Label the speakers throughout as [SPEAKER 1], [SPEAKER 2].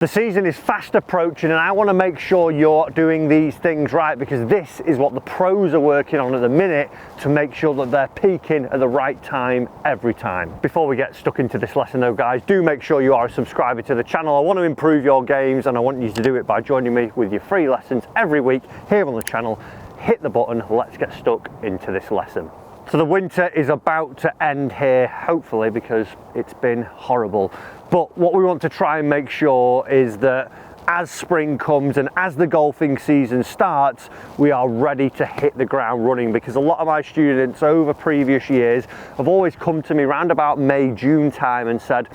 [SPEAKER 1] The season is fast approaching and I want to make sure you're doing these things right, because this is what the pros are working on at the minute to make sure that they're peaking at the right time every time. Before we get stuck into this lesson though guys, do make sure you are a subscriber to the channel. I want to improve your games and I want you to do it by joining me with your free lessons every week here on the channel. Hit the button, let's get stuck into this lesson. So the winter is about to end here, hopefully, because it's been horrible. But what we want to try and make sure is that as spring comes and as the golfing season starts, we are ready to hit the ground running, because a lot of my students over previous years have always come to me around about May, June time and said,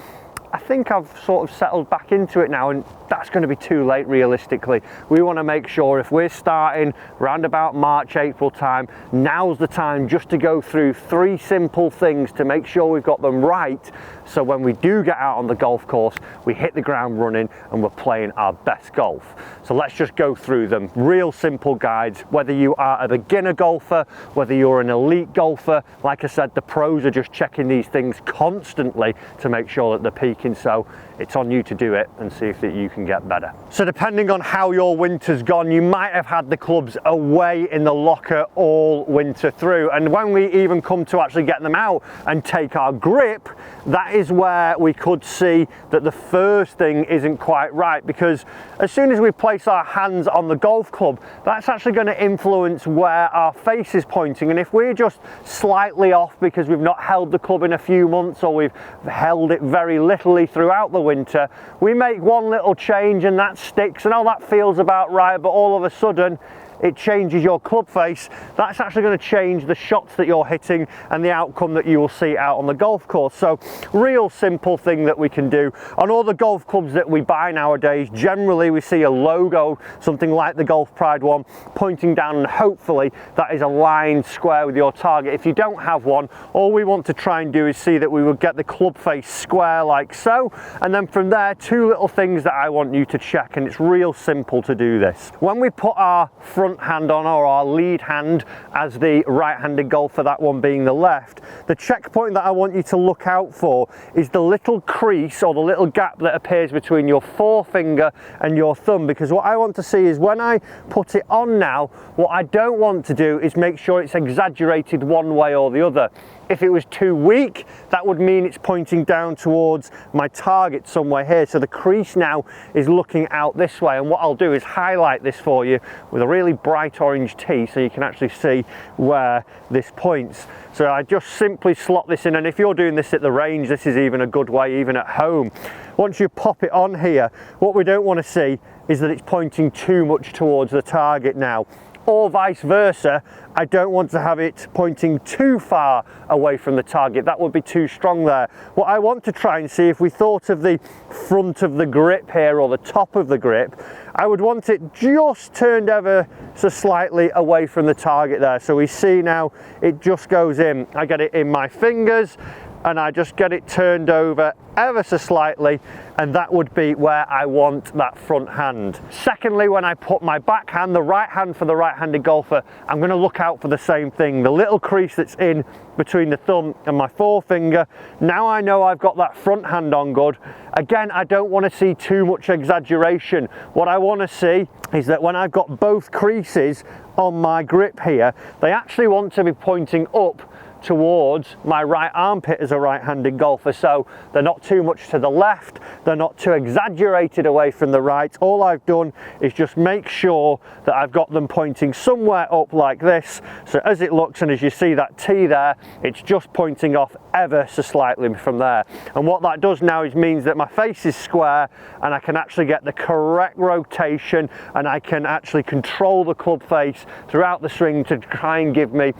[SPEAKER 1] I think I've sort of settled back into it now, and that's going to be too late realistically. We want to make sure if we're starting around about March, April time, now's the time just to go through 3 simple things to make sure we've got them right, so when we do get out on the golf course, we hit the ground running and we're playing our best golf. So let's just go through them. Real simple guides, whether you are a beginner golfer, whether you're an elite golfer. Like I said, the pros are just checking these things constantly to make sure that they're peaking, so it's on you to do it and see if you can get better. So depending on how your winter's gone, you might have had the clubs away in the locker all winter through, and when we even come to actually get them out and take our grip, that is where we could see that the first thing isn't quite right, because as soon as we place our hands on the golf club, that's actually going to influence where our face is pointing. And if we're just slightly off because we've not held the club in a few months, or we've held it very littly throughout the winter, we make one little change and that sticks and oh, that feels about right, but all of a sudden it changes your club face. That's actually going to change the shots that you're hitting and the outcome that you will see out on the golf course. So real simple thing that we can do. On all the golf clubs that we buy nowadays, generally we see a logo, something like the Golf Pride one, pointing down, and hopefully that is aligned square with your target. If you don't have one, all we want to try and do is see that we will get the club face square like so, and then from there 2 little things that I want you to check, and it's real simple to do this. When we put our front hand on, or our lead hand as the right-handed golfer, that one being the left, the checkpoint that I want you to look out for is the little crease or the little gap that appears between your forefinger and your thumb, because what I want to see is when I put it on now, what I don't want to do is make sure it's exaggerated one way or the other. If it was too weak, that would mean it's pointing down towards my target somewhere here. So the crease now is looking out this way, and what I'll do is highlight this for you with a really bright orange tee so you can actually see where this points. So I just simply slot this in, and if you're doing this at the range, this is even a good way, even at home. Once you pop it on here, what we don't want to see is that it's pointing too much towards the target now, or vice versa. I don't want to have it pointing too far away from the target. That would be too strong there. What I want to try and see, if we thought of the front of the grip here, or the top of the grip, I would want it just turned ever so slightly away from the target there. So we see now it just goes in. I get it in my fingers and I just get it turned over ever so slightly, and that would be where I want that front hand. Secondly, when I put my backhand, the right hand for the right-handed golfer, I'm going to look out for the same thing, the little crease that's in between the thumb and my forefinger. Now I know I've got that front hand on good. Again, I don't want to see too much exaggeration. What I want to see is that when I've got both creases on my grip here, they actually want to be pointing up towards my right armpit as a right-handed golfer, so they're not too much to the left, they're not too exaggerated away from the right. All I've done is just make sure that I've got them pointing somewhere up like this, so as it looks, and as you see that T there, it's just pointing off ever so slightly from there. And what that does now is means that my face is square and I can actually get the correct rotation, and I can actually control the club face throughout the swing to try and give me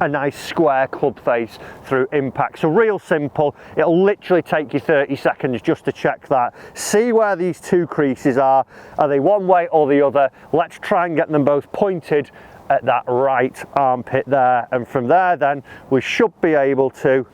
[SPEAKER 1] a nice square club face through impact. So real simple, it'll literally take you 30 seconds just to check that. See where these 2 creases are they one way or the other? Let's try and get them both pointed at that right armpit there, and from there then we should be able to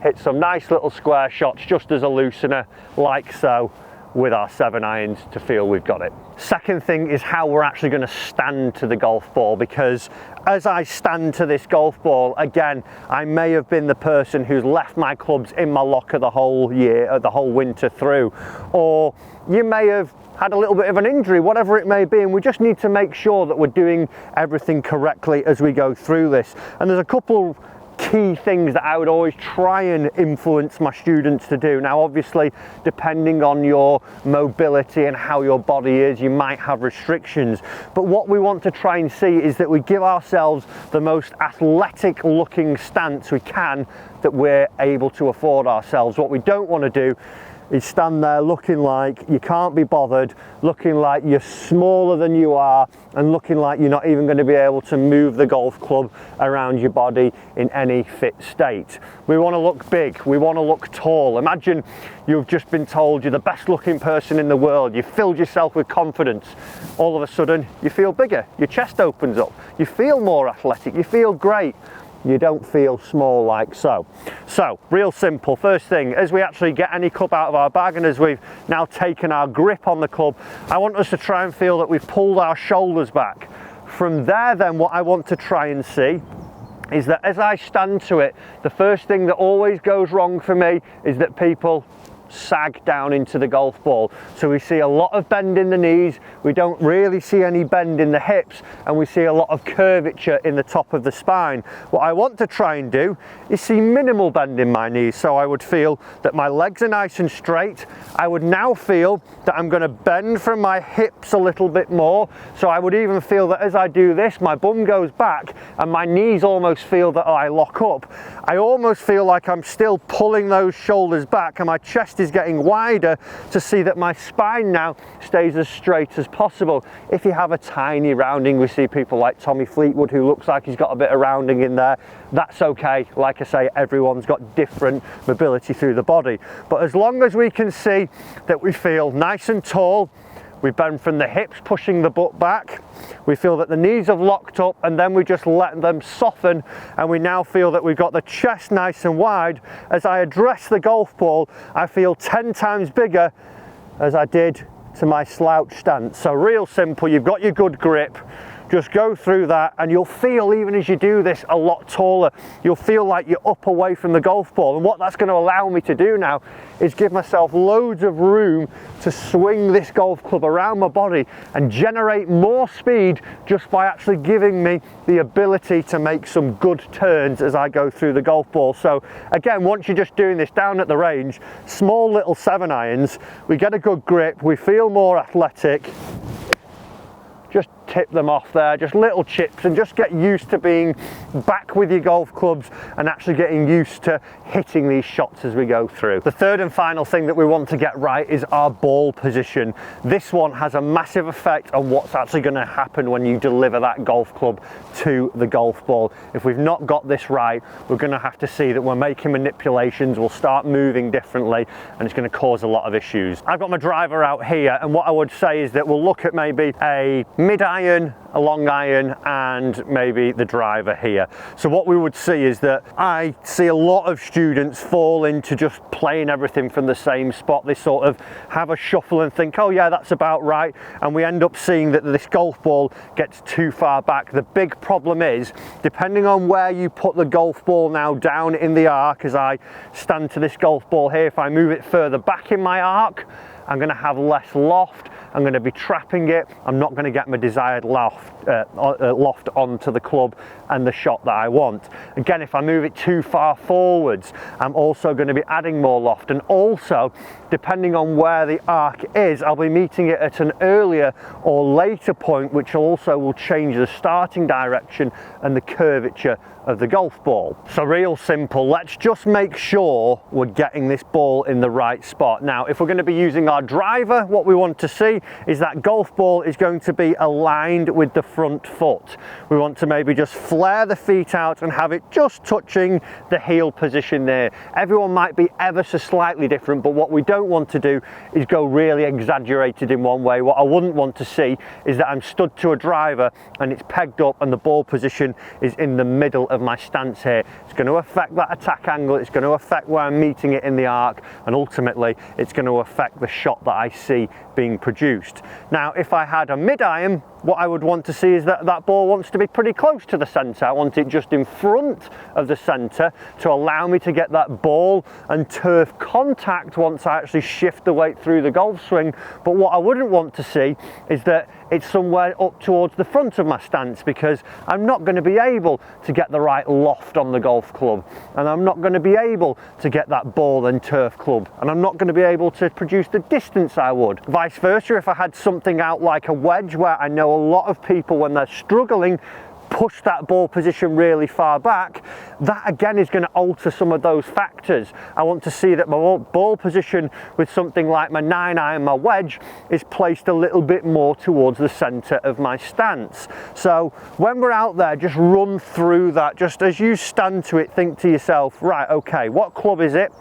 [SPEAKER 1] hit some nice little square shots just as a loosener, like so, with our 7 irons to feel we've got it. Second thing is how we're actually going to stand to the golf ball, because as I stand to this golf ball, again, I may have been the person who's left my clubs in my locker the whole year, the whole winter through, or you may have had a little bit of an injury, whatever it may be, and we just need to make sure that we're doing everything correctly as we go through this. And there's a couple key things that I would always try and influence my students to do. Now obviously, depending on your mobility and how your body is, you might have restrictions, but what we want to try and see is that we give ourselves the most athletic looking stance we can that we're able to afford ourselves. What we don't want to do is stand there looking like you can't be bothered, looking like you're smaller than you are, and looking like you're not even going to be able to move the golf club around your body in any fit state. We want to look big, we want to look tall. Imagine you've just been told you're the best looking person in the world, you've filled yourself with confidence, all of a sudden you feel bigger, your chest opens up, you feel more athletic, you feel great. You don't feel small like so. So, real simple. First thing, as we actually get any club out of our bag and as we've now taken our grip on the club, I want us to try and feel that we've pulled our shoulders back. From there then, what I want to try and see is that as I stand to it, the first thing that always goes wrong for me is that people sag down into the golf ball. So we see a lot of bend in the knees, we don't really see any bend in the hips, and we see a lot of curvature in the top of the spine. What I want to try and do is see minimal bend in my knees, so I would feel that my legs are nice and straight. I would now feel that I'm going to bend from my hips a little bit more, so I would even feel that as I do this, my bum goes back and my knees almost feel that I lock up. I almost feel like I'm still pulling those shoulders back and my chest is getting wider to see that my spine now stays as straight as possible. If you have a tiny rounding, we see people like Tommy Fleetwood who looks like he's got a bit of rounding in there. That's okay. Like I say, everyone's got different mobility through the body. But as long as we can see that we feel nice and tall, we bend from the hips, pushing the butt back. We feel that the knees have locked up, and then we just let them soften, and we now feel that we've got the chest nice and wide. As I address the golf ball, I feel 10 times bigger as I did to my slouch stance. So real simple, you've got your good grip. Just go through that and you'll feel, even as you do this, a lot taller. You'll feel like you're up away from the golf ball, and what that's going to allow me to do now is give myself loads of room to swing this golf club around my body and generate more speed just by actually giving me the ability to make some good turns as I go through the golf ball. So again, once you're just doing this down at the range, small little 7 irons, we get a good grip, we feel more athletic. Just tip them off there, just little chips, and just get used to being back with your golf clubs and actually getting used to hitting these shots as we go through. The third and final thing that we want to get right is our ball position. This one has a massive effect on what's actually going to happen when you deliver that golf club to the golf ball. If we've not got this right, we're going to have to see that we're making manipulations, we'll start moving differently, and it's going to cause a lot of issues. I've got my driver out here, and what I would say is that we'll look at maybe a mid iron, a long iron, and maybe the driver here. So what we would see is that I see a lot of students fall into just playing everything from the same spot. They sort of have a shuffle and think, oh yeah, that's about right, and we end up seeing that this golf ball gets too far back. The big problem is, depending on where you put the golf ball now down in the arc, as I stand to this golf ball here, if I move it further back in my arc, I'm going to have less loft, I'm going to be trapping it, I'm not going to get my desired loft onto the club and the shot that I want. Again, if I move it too far forwards, I'm also going to be adding more loft, and also depending on where the arc is, I'll be meeting it at an earlier or later point, which also will change the starting direction and the curvature of the golf ball. So real simple, let's just make sure we're getting this ball in the right spot. Now, if we're going to be using our driver, what we want to see is that golf ball is going to be aligned with the front foot. We want to maybe just flare the feet out and have it just touching the heel position there. Everyone might be ever so slightly different, but what we don't want to do is go really exaggerated in one way. What I wouldn't want to see is that I'm stood to a driver and it's pegged up and the ball position is in the middle of my stance here. It's going to affect that attack angle, it's going to affect where I'm meeting it in the arc, and ultimately it's going to affect the shot that I see being produced. Now, if I had a mid-iron, what I would want to see is that that ball wants to be pretty close to the centre. I want it just in front of the centre to allow me to get that ball and turf contact once I actually shift the weight through the golf swing. But what I wouldn't want to see is that it's somewhere up towards the front of my stance, because I'm not going to be able to get the right loft on the golf club, and I'm not going to be able to get that ball and turf club, and I'm not going to be able to produce the distance I would. Vice versa, if I had something out like a wedge, where I know a lot of people, when they're struggling, push that ball position really far back, that again is going to alter some of those factors. I want to see that my ball position with something like my 9-iron, my wedge, is placed a little bit more towards the centre of my stance. So when we're out there, just run through that. Just as you stand to it, think to yourself, right, okay, what club is it?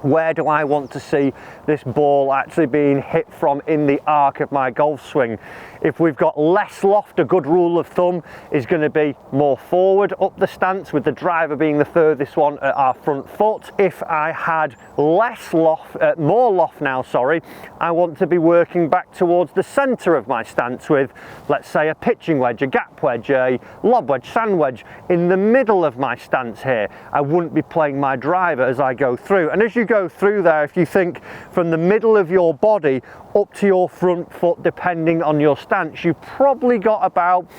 [SPEAKER 1] Where do I want to see this ball actually being hit from in the arc of my golf swing? If we've got less loft, a good rule of thumb is going to be more forward up the stance, with the driver being the furthest one at our front foot. If I had less loft, more loft now, sorry, I want to be working back towards the centre of my stance with, let's say, a pitching wedge, a gap wedge, a lob wedge, sand wedge in the middle of my stance here. I wouldn't be playing my driver as I go through. And as you go through there, if you think from the middle of your body up to your front foot, depending on your stance, you've probably got about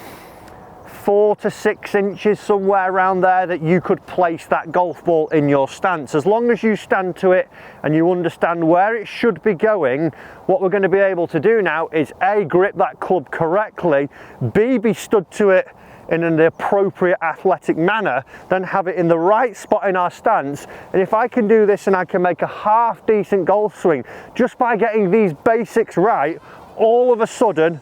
[SPEAKER 1] 4 to 6 inches, somewhere around there, that you could place that golf ball in your stance. As long as you stand to it and you understand where it should be going, what we're going to be able to do now is A, grip that club correctly, B, be stood to it in an appropriate athletic manner, then have it in the right spot in our stance. And if I can do this and I can make a half decent golf swing just by getting these basics right, all of a sudden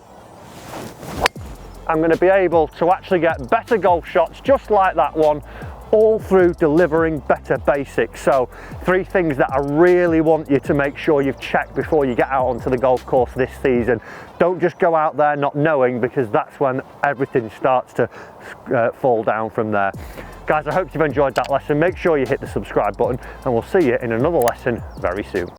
[SPEAKER 1] I'm going to be able to actually get better golf shots just like that one, all through delivering better basics. So 3 things that I really want you to make sure you've checked before you get out onto the golf course this season. Don't just go out there not knowing, because that's when everything starts to fall down from there. Guys, I hope you've enjoyed that lesson. Make sure you hit the subscribe button, and we'll see you in another lesson very soon.